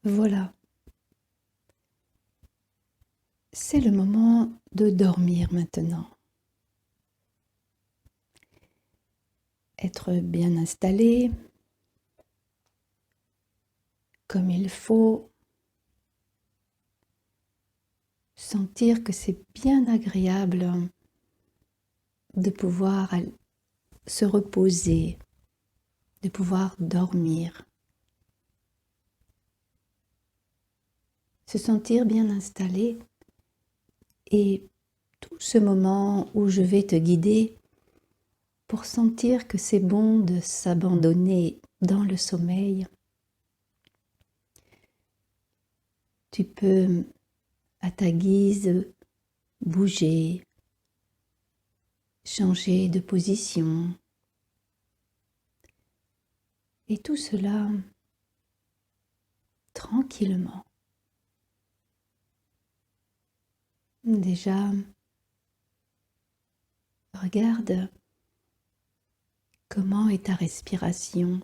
Voilà, c'est le moment de dormir maintenant. Être bien installé, comme il faut, sentir que c'est bien agréable de pouvoir se reposer, de pouvoir dormir, se sentir bien installé et tout ce moment où je vais te guider pour sentir que c'est bon de s'abandonner dans le sommeil. Tu peux, à ta guise, bouger, changer de position. Et tout cela tranquillement. Déjà, regarde comment est ta respiration.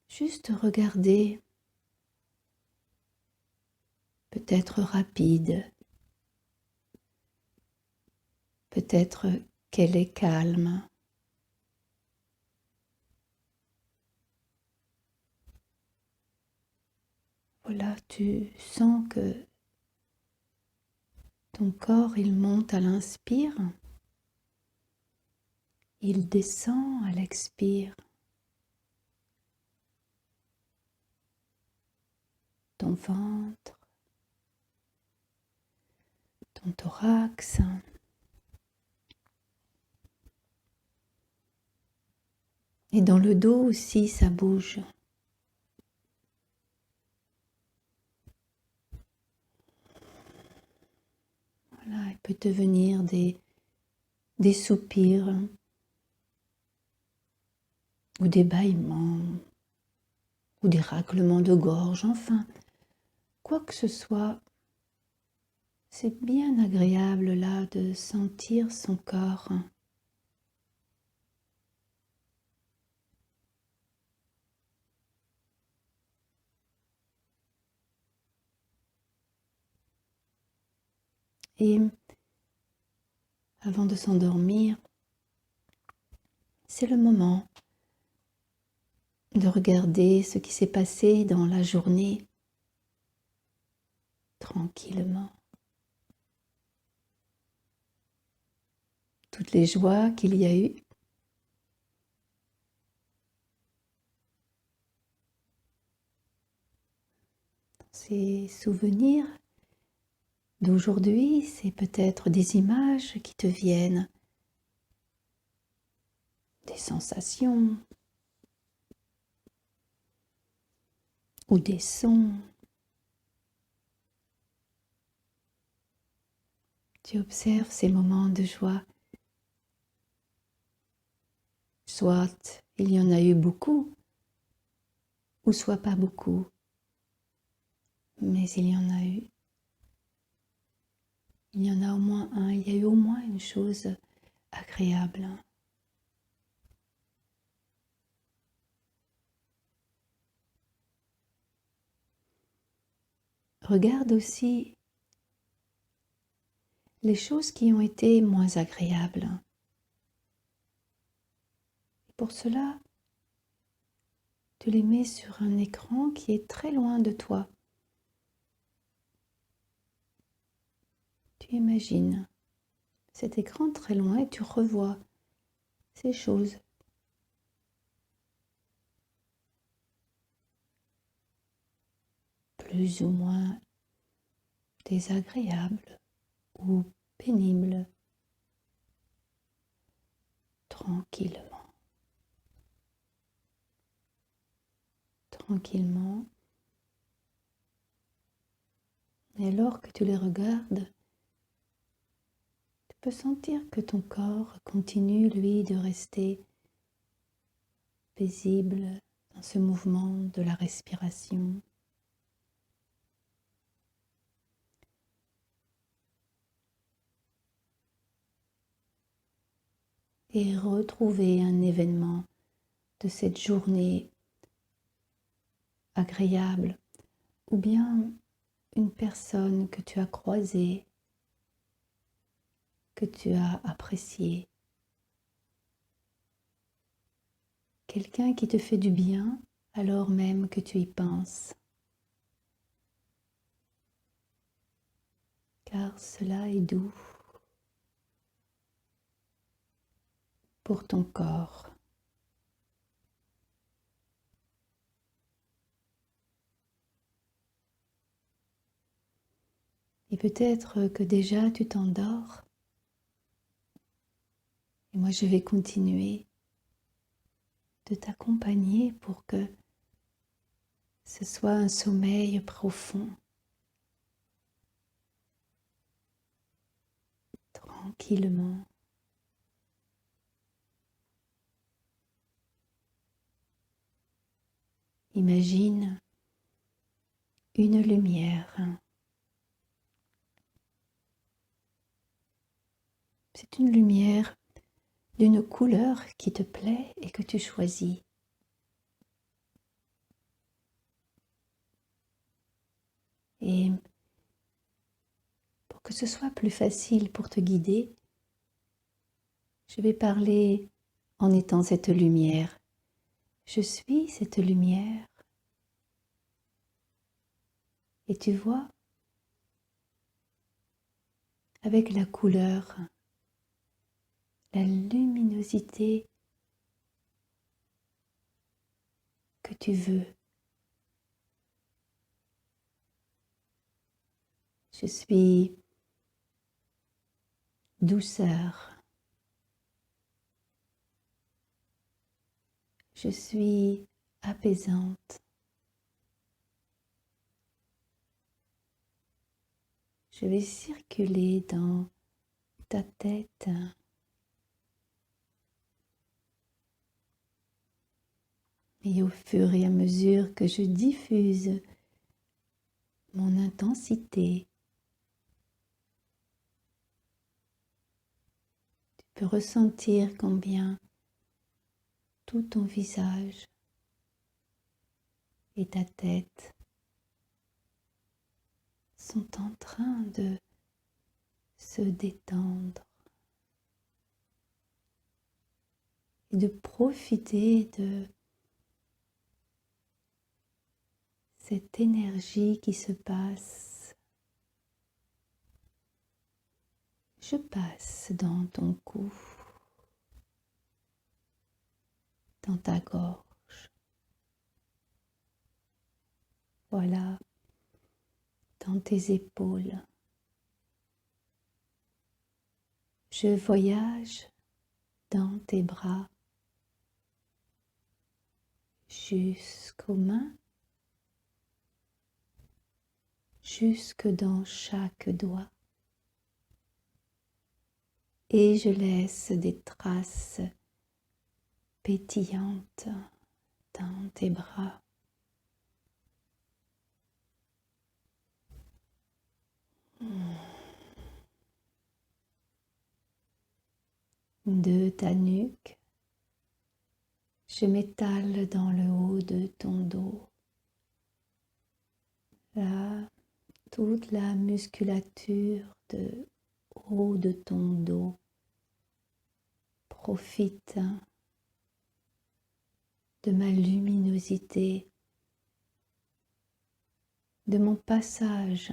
Juste regarder, peut-être rapide, peut-être qu'elle est calme. Voilà, tu sens que ton corps, il monte à l'inspire, il descend à l'expire. Ton ventre, ton thorax. Et dans le dos aussi, ça bouge. Voilà, il peut te venir des soupirs ou des bâillements ou des raclements de gorge, enfin, quoi que ce soit, c'est bien agréable là de sentir son corps. Et avant de s'endormir, c'est le moment de regarder ce qui s'est passé dans la journée tranquillement. Toutes les joies qu'il y a eu, ces souvenirs d'aujourd'hui, c'est peut-être des images qui te viennent, des sensations ou des sons. Tu observes ces moments de joie. Soit il y en a eu beaucoup, ou soit pas beaucoup, mais il y en a eu. Il y en a au moins un, il y a eu au moins une chose agréable. Regarde aussi les choses qui ont été moins agréables. Pour cela, tu les mets sur un écran qui est très loin de toi. Tu imagines cet écran très loin et tu revois ces choses. Plus ou moins désagréables ou pénibles. Tranquillement. Tranquillement. Et alors que tu les regardes, tu peux sentir que ton corps continue, lui, de rester paisible dans ce mouvement de la respiration. Et retrouver un événement de cette journée agréable, ou bien une personne que tu as croisée, que tu as appréciée, quelqu'un qui te fait du bien alors même que tu y penses, car cela est doux pour ton corps. Et peut-être que déjà tu t'endors, et moi je vais continuer de t'accompagner pour que ce soit un sommeil profond, tranquillement. Imagine une lumière. C'est une lumière d'une couleur qui te plaît et que tu choisis. Et pour que ce soit plus facile pour te guider, je vais parler en étant cette lumière. Je suis cette lumière. Et tu vois, avec la couleur, la luminosité que tu veux. Je suis douceur. Je suis apaisante. Je vais circuler dans ta tête. Et au fur et à mesure que je diffuse mon intensité, tu peux ressentir combien tout ton visage et ta tête sont en train de se détendre et de profiter de cette énergie qui se passe. Je passe dans ton cou, dans ta gorge. Voilà, dans tes épaules. Je voyage dans tes bras jusqu'aux mains, jusque dans chaque doigt. Et je laisse des traces pétillantes dans tes bras. De ta nuque, je m'étale dans le haut de ton dos. Là, toute la musculature de haut de ton dos profite de ma luminosité, de mon passage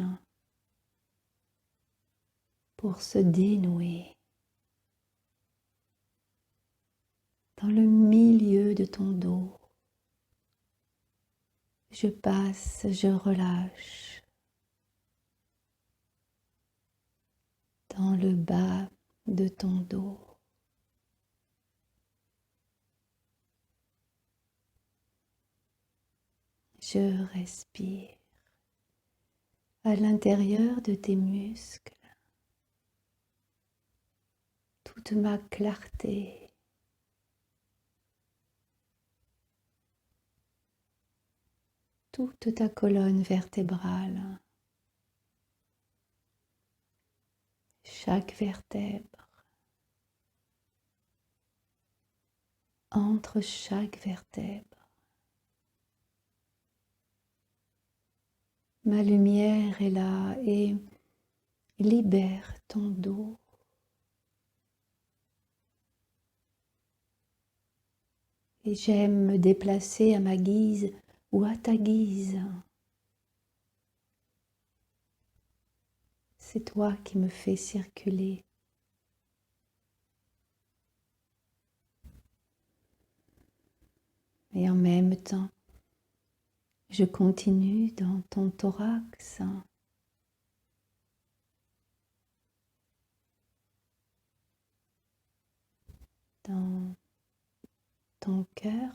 pour se dénouer dans le milieu de ton dos. Je passe, je relâche dans le bas de ton dos. Je respire à l'intérieur de tes muscles, toute ma clarté, toute ta colonne vertébrale, chaque vertèbre, entre chaque vertèbre. Ma lumière est là et libère ton dos. Et j'aime me déplacer à ma guise ou à ta guise. C'est toi qui me fais circuler. Et en même temps, je continue dans ton thorax, dans ton cœur,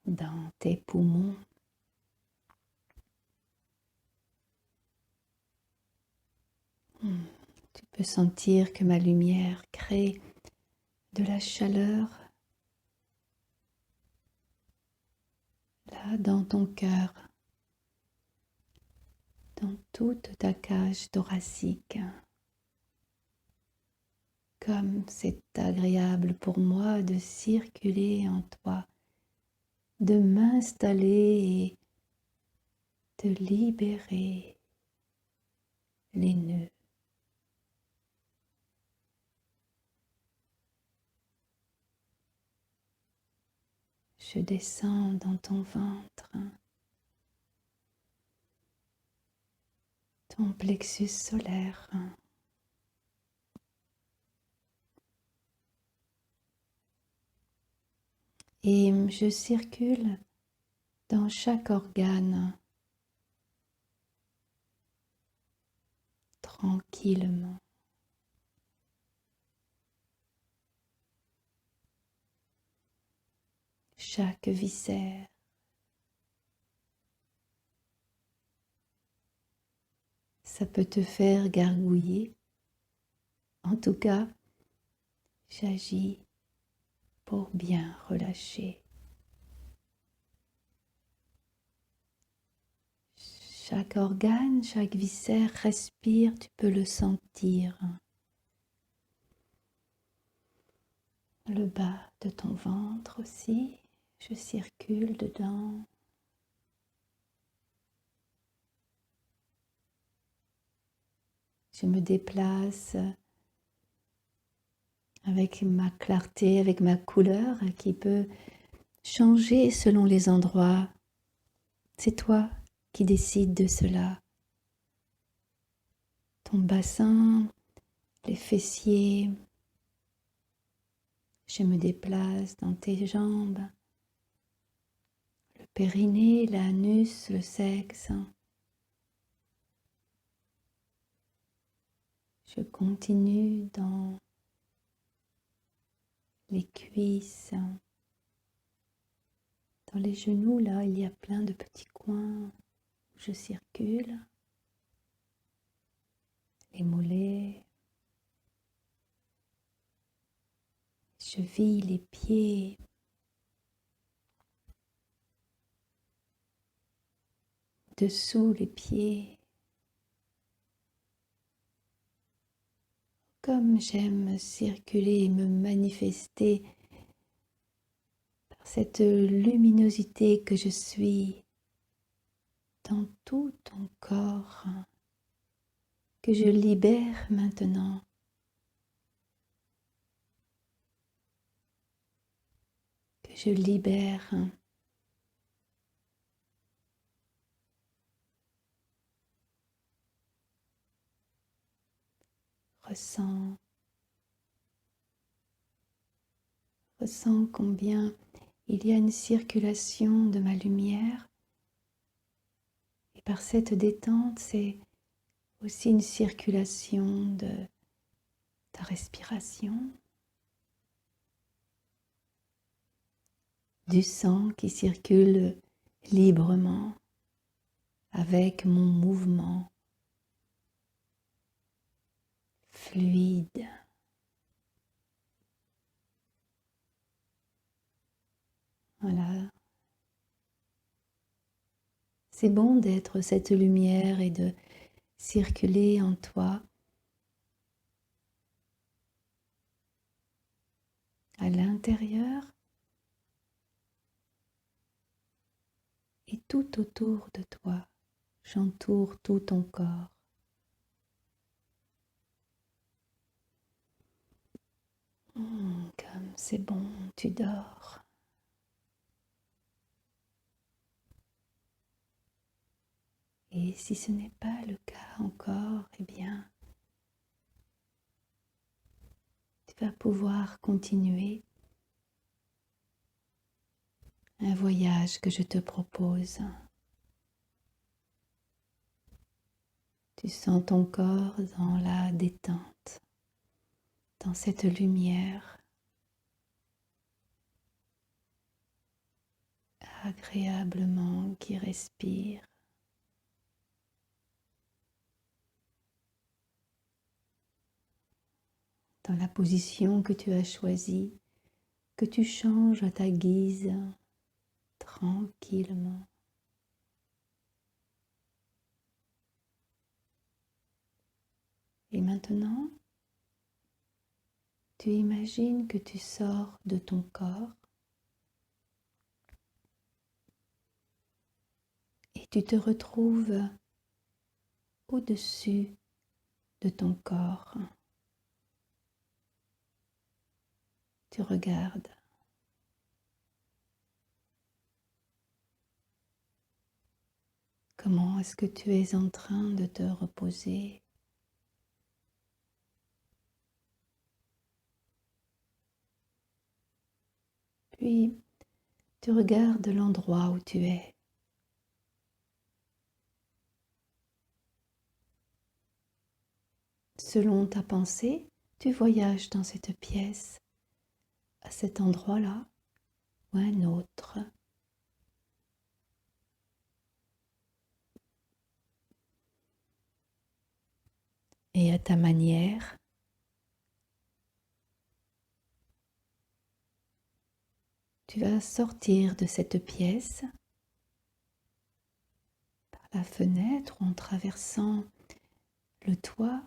dans tes poumons. Tu peux sentir que ma lumière crée de la chaleur là dans ton cœur, dans toute ta cage thoracique. Comme c'est agréable pour moi de circuler en toi, de m'installer et de libérer les nœuds. Je descends dans ton ventre, ton plexus solaire. Et je circule dans chaque organe tranquillement. Chaque viscère. Ça peut te faire gargouiller. En tout cas, j'agis pour bien relâcher. Chaque organe, chaque viscère respire, tu peux le sentir. Le bas de ton ventre aussi, je circule dedans. Je me déplace avec ma clarté, avec ma couleur qui peut changer selon les endroits. C'est toi qui décides de cela. Ton bassin, les fessiers. Je me déplace dans tes jambes, le périnée, l'anus, le sexe. Je continue dans les cuisses, dans les genoux, là, il y a plein de petits coins où je circule. Les mollets. Chevilles, les pieds. Dessous les pieds. Comme j'aime circuler et me manifester par cette luminosité que je suis dans tout ton corps, que je libère maintenant. Que je libère. Ressens combien il y a une circulation de ma lumière. Et par cette détente, c'est aussi une circulation de ta respiration, du sang qui circule librement avec mon mouvement fluide. Voilà. C'est bon d'être cette lumière et de circuler en toi à l'intérieur et tout autour de toi. J'entoure tout ton corps. Comme c'est bon, tu dors. Et si ce n'est pas le cas encore, eh bien, tu vas pouvoir continuer un voyage que je te propose. Tu sens ton corps dans la détente, dans cette lumière agréablement qui respire. Dans la position que tu as choisie, que tu changes à ta guise, tranquillement. Et maintenant, tu imagines que tu sors de ton corps et tu te retrouves au-dessus de ton corps. Tu regardes. Comment est-ce que tu es en train de te reposer? Puis, tu regardes l'endroit où tu es. Selon ta pensée, tu voyages dans cette pièce, à cet endroit-là ou à un autre. Et à ta manière, tu vas sortir de cette pièce par la fenêtre ou en traversant le toit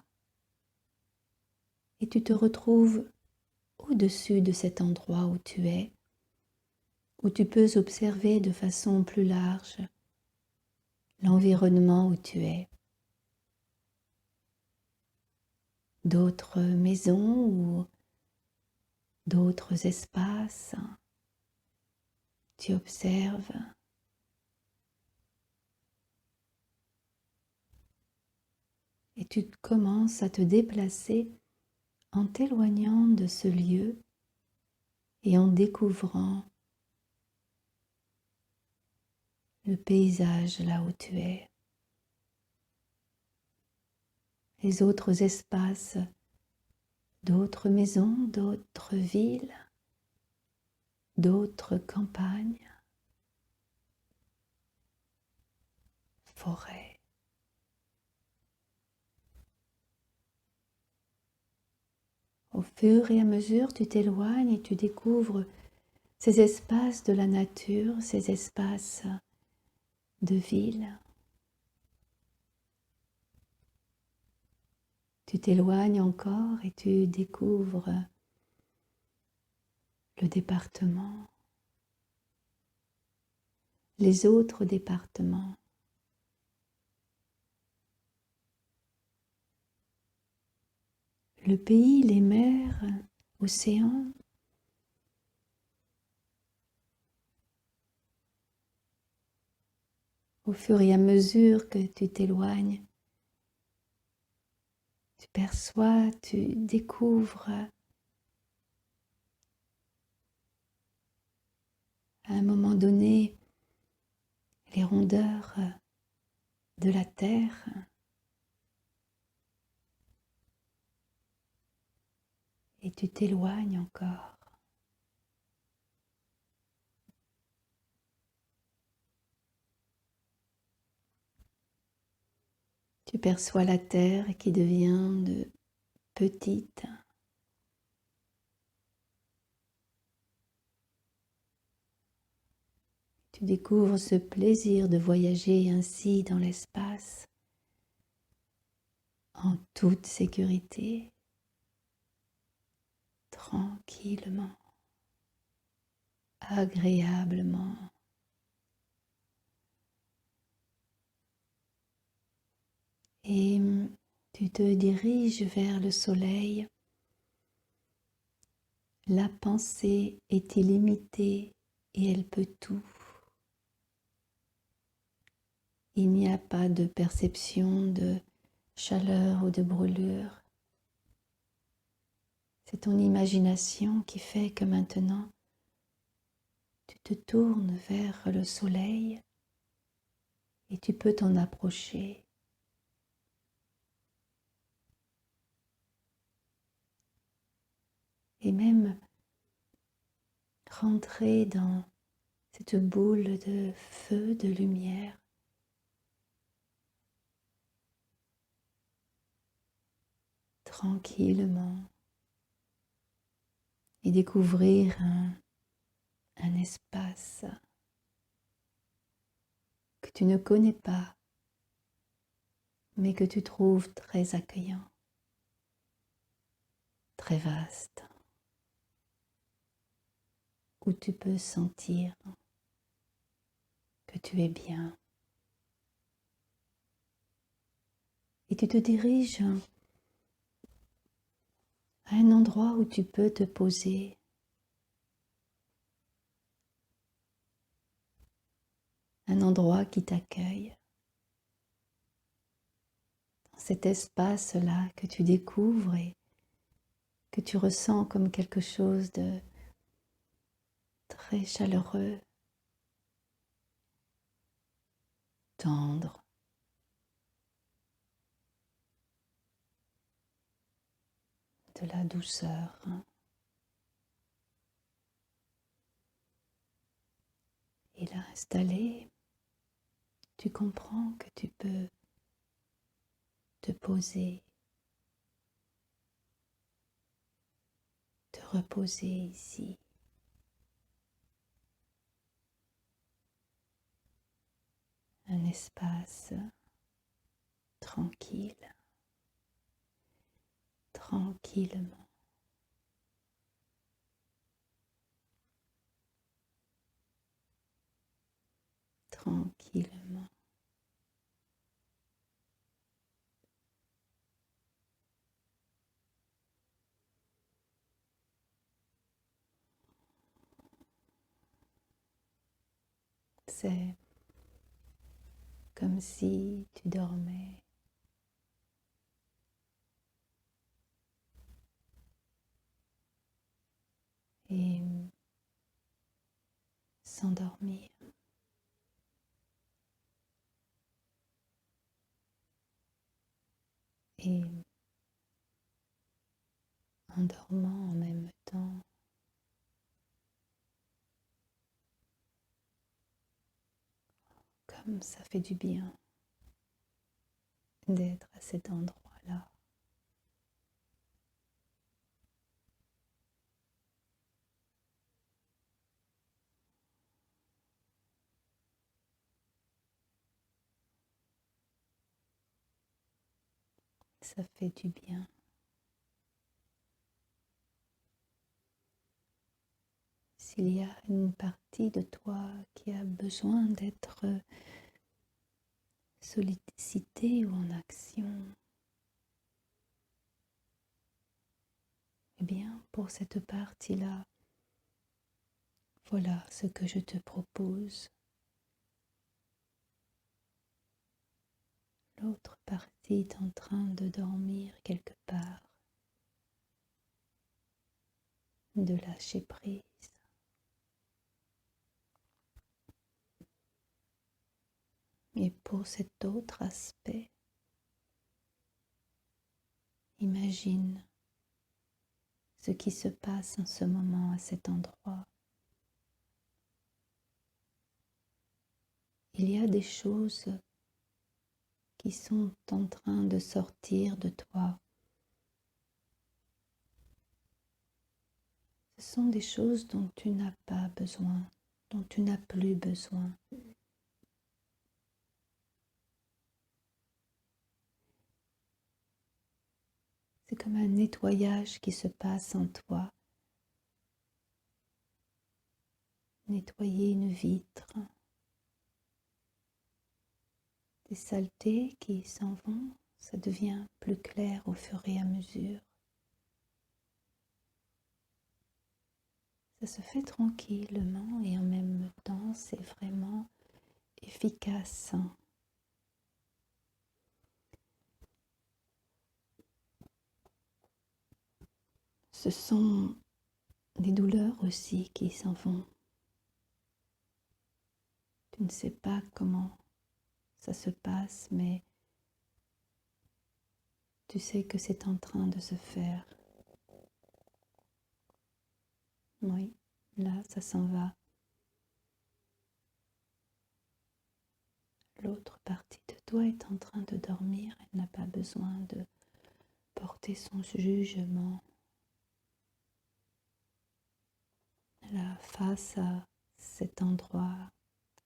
et tu te retrouves au-dessus de cet endroit où tu es, où tu peux observer de façon plus large l'environnement où tu es. D'autres maisons ou d'autres espaces. Tu observes et tu commences à te déplacer en t'éloignant de ce lieu et en découvrant le paysage là où tu es, les autres espaces, d'autres maisons, d'autres villes, d'autres campagnes, forêts. Au fur et à mesure, tu t'éloignes et tu découvres ces espaces de la nature, ces espaces de ville. Tu t'éloignes encore et tu découvres le département, les autres départements. Le pays, les mers, océans. Au fur et à mesure que tu t'éloignes, tu perçois, tu découvres à un moment donné les rondeurs de la terre. Et tu t'éloignes encore. Tu perçois la terre qui devient de petite. Tu découvres ce plaisir de voyager ainsi dans l'espace, en toute sécurité, tranquillement, agréablement. Et tu te diriges vers le soleil. La pensée est illimitée et elle peut tout. Il n'y a pas de perception de chaleur ou de brûlure. C'est ton imagination qui fait que maintenant, tu te tournes vers le soleil et tu peux t'en approcher. Et même rentrer dans cette boule de feu, de lumière. Tranquillement. Et découvrir un espace que tu ne connais pas, mais que tu trouves très accueillant, très vaste, où tu peux sentir que tu es bien. Et tu te diriges à un endroit où tu peux te poser. Un endroit qui t'accueille. Dans cet espace-là que tu découvres et que tu ressens comme quelque chose de très chaleureux, tendre. De la douceur. Et là, installé, tu comprends que tu peux te poser, te reposer ici. Un espace tranquille, tranquillement. Tranquillement. C'est comme si tu dormais. Et s'endormir. Et en dormant en même temps, comme ça fait du bien d'être à cet endroit-là. Ça fait du bien. S'il y a une partie de toi qui a besoin d'être sollicitée ou en action, eh bien, pour cette partie-là, voilà ce que je te propose. L'autre partie est en train de dormir quelque part, de lâcher prise. Et pour cet autre aspect, imagine ce qui se passe en ce moment à cet endroit. Il y a des choses qui sont en train de sortir de toi. Ce sont des choses dont tu n'as pas besoin, dont tu n'as plus besoin. C'est comme un nettoyage qui se passe en toi. Nettoyer une vitre. Des saletés qui s'en vont, ça devient plus clair au fur et à mesure. Ça se fait tranquillement et en même temps, c'est vraiment efficace. Ce sont des douleurs aussi qui s'en vont. Tu ne sais pas comment ça se passe, mais tu sais que c'est en train de se faire. Oui, là, ça s'en va. L'autre partie de toi est en train de dormir. Elle n'a pas besoin de porter son jugement. Là, face à cet endroit,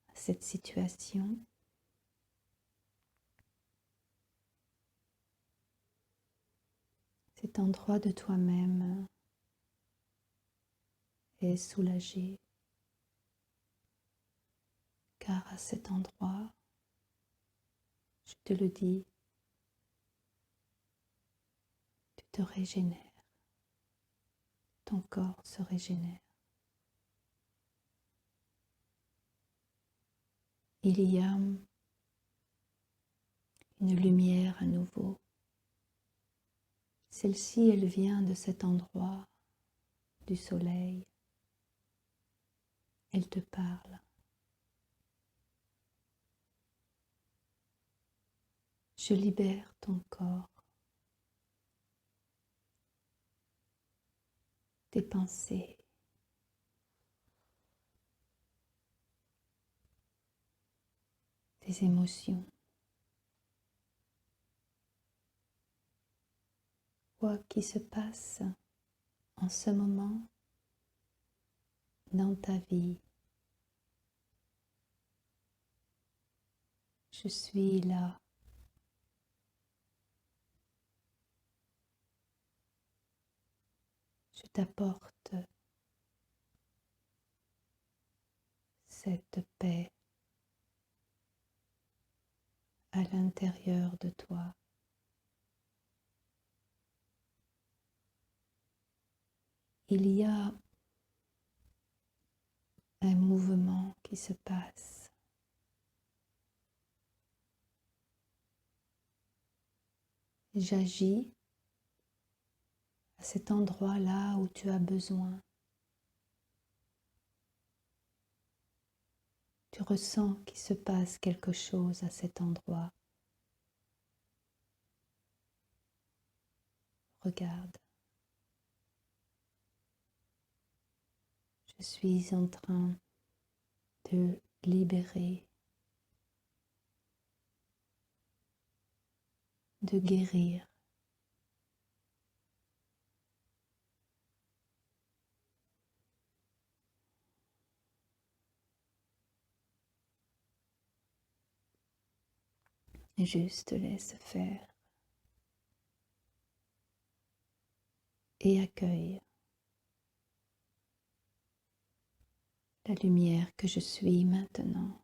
à cette situation, cet endroit de toi-même est soulagé, car à cet endroit, je te le dis, tu te régénères, ton corps se régénère. Il y a une lumière à nouveau. Celle-ci, elle vient de cet endroit du soleil. Elle te parle. Je libère ton corps, tes pensées, tes émotions. Quoi qui se passe en ce moment dans ta vie. Je suis là. Je t'apporte cette paix à l'intérieur de toi. Il y a un mouvement qui se passe. J'agis à cet endroit-là où tu as besoin. Tu ressens qu'il se passe quelque chose à cet endroit. Regarde. Je suis en train de libérer, de guérir. Juste laisse faire et accueille la lumière que je suis maintenant.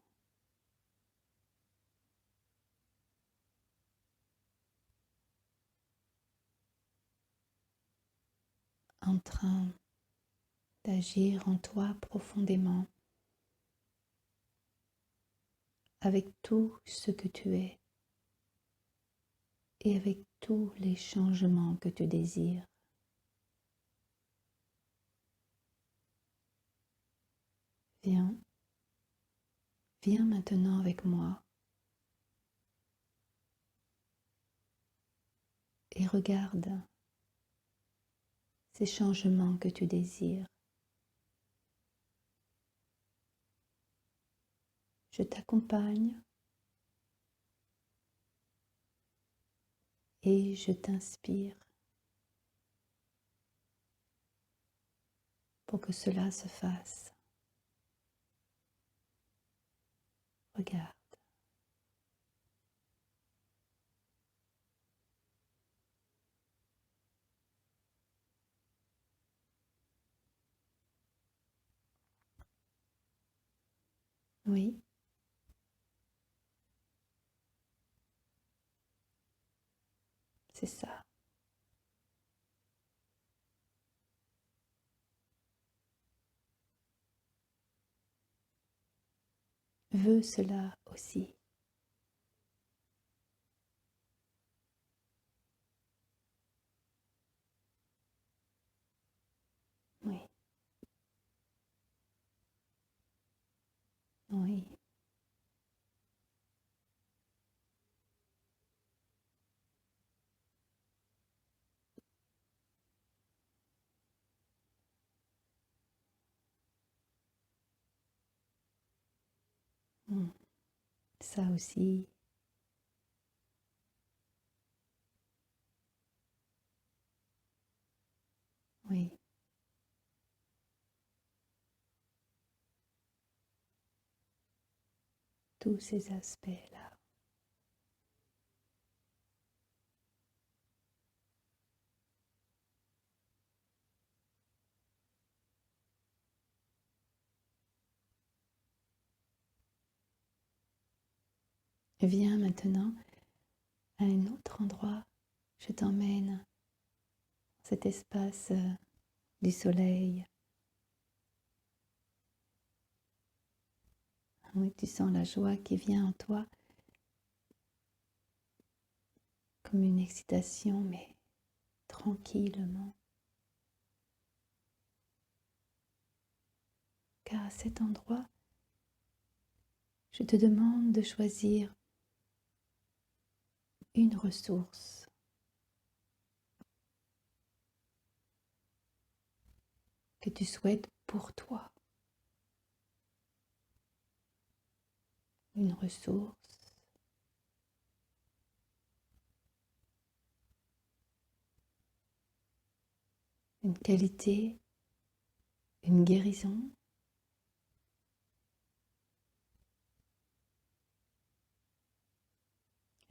En train d'agir en toi profondément avec tout ce que tu es et avec tous les changements que tu désires. Viens, viens maintenant avec moi et regarde ces changements que tu désires. Je t'accompagne et je t'inspire pour que cela se fasse. Regarde. Oui, c'est ça. Veux cela aussi. Oui, oui. Mm. Ça aussi. Oui, tous ces aspects-là. Viens maintenant à un autre endroit. Je t'emmène dans cet espace du soleil. Oui, tu sens la joie qui vient en toi comme une excitation, mais tranquillement. Car à cet endroit, je te demande de choisir une ressource que tu souhaites pour toi. Une ressource, une qualité, une guérison.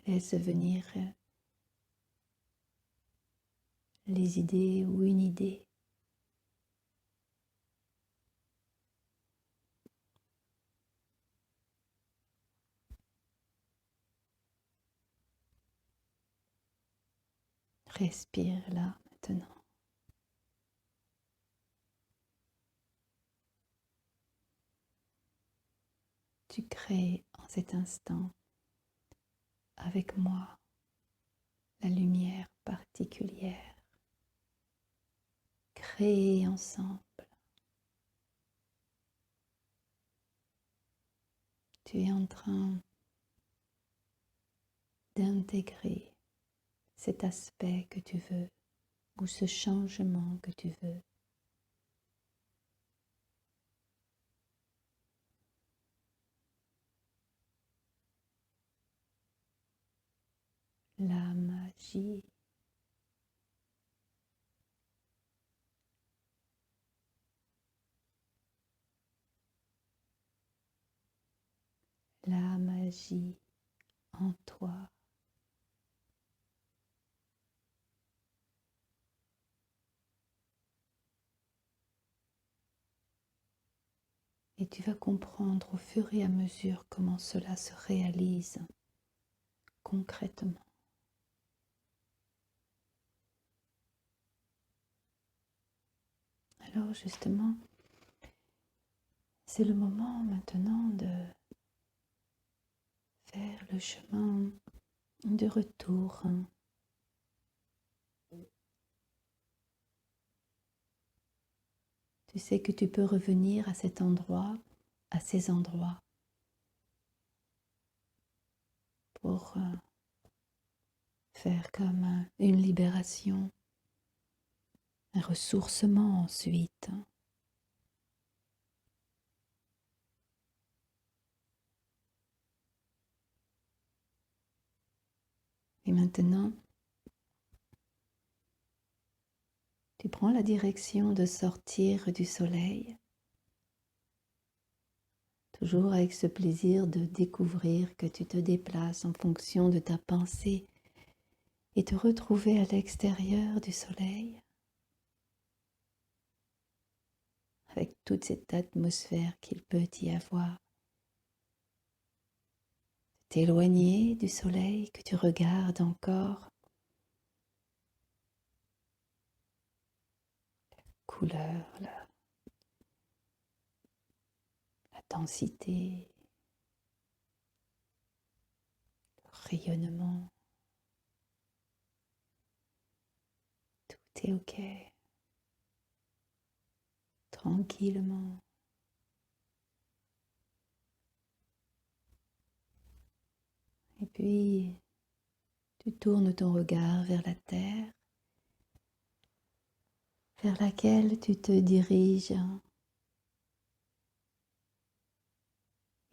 Laisse venir les idées ou une idée. Respire là maintenant. Tu crées en cet instant avec moi la lumière particulière. Créer ensemble. Tu es en train d'intégrer cet aspect que tu veux ou ce changement que tu veux. La magie. La magie en toi. Et tu vas comprendre au fur et à mesure comment cela se réalise concrètement. Alors justement, c'est le moment maintenant de faire le chemin de retour. Tu sais que tu peux revenir à cet endroit, à ces endroits, pour faire comme une libération, un ressourcement ensuite. Et maintenant, tu prends la direction de sortir du soleil, toujours avec ce plaisir de découvrir que tu te déplaces en fonction de ta pensée et te retrouver à l'extérieur du soleil, avec toute cette atmosphère qu'il peut y avoir t'éloigner du soleil que tu regardes encore. Couleur, la densité, le rayonnement, tout est ok, tranquillement. Et puis, tu tournes ton regard vers la terre, vers laquelle tu te diriges.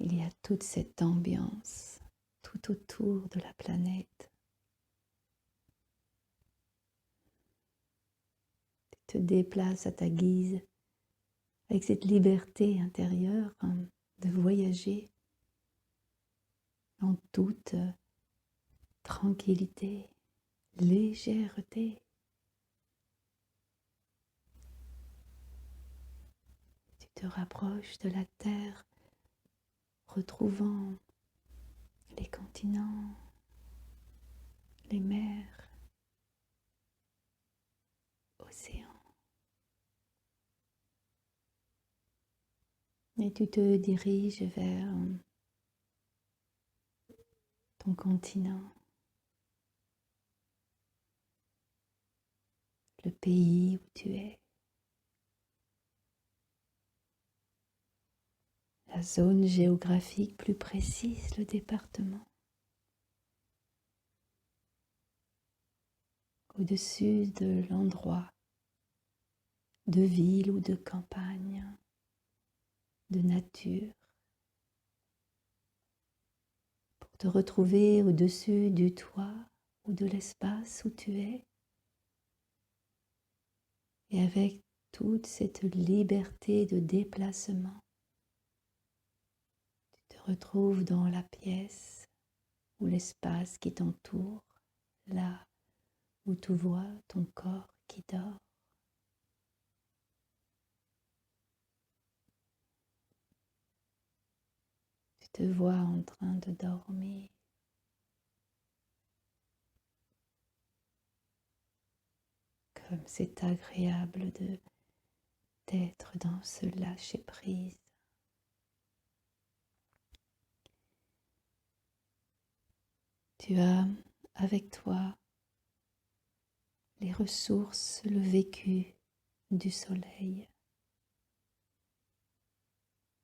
Il y a toute cette ambiance tout autour de la planète. Tu te déplaces à ta guise avec cette liberté intérieure de voyager en toute tranquillité, légèreté. Tu te rapproches de la terre, retrouvant les continents, les mers, océans. Et tu te diriges vers ton continent, le pays où tu es, la zone géographique plus précise, le département. Au-dessus de l'endroit, de ville ou de campagne, de nature, pour te retrouver au-dessus du toit ou de l'espace où tu es, et avec toute cette liberté de déplacement, tu te retrouves dans la pièce ou l'espace qui t'entoure, là où tu vois ton corps qui dort. Tu te vois en train de dormir. Comme c'est agréable d'être dans ce lâcher-prise. Tu as avec toi les ressources, le vécu du soleil.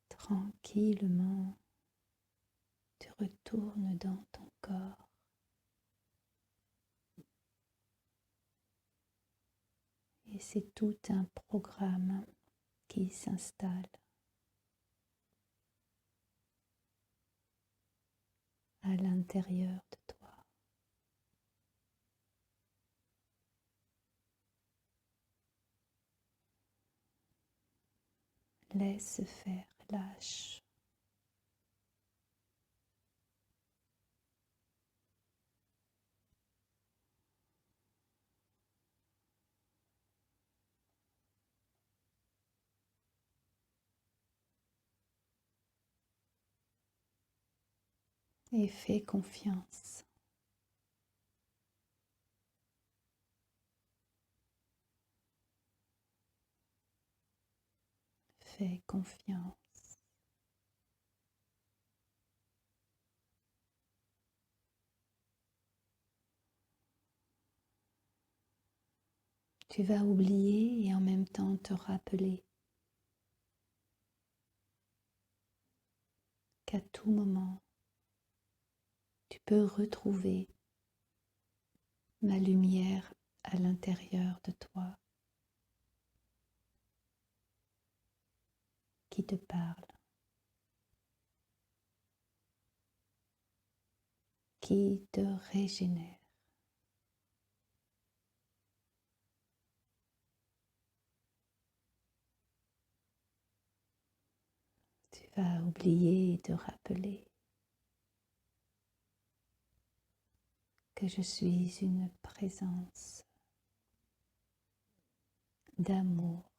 Tranquillement, tu retournes dans ton corps. Et c'est tout un programme qui s'installe à l'intérieur de toi. Laisse faire, lâche. Et fais confiance. Fais confiance. Tu vas oublier et en même temps te rappeler qu'à tout moment, tu peux retrouver ma lumière à l'intérieur de toi qui te parle, qui te régénère. Tu vas oublier et te rappeler que je suis une présence d'amour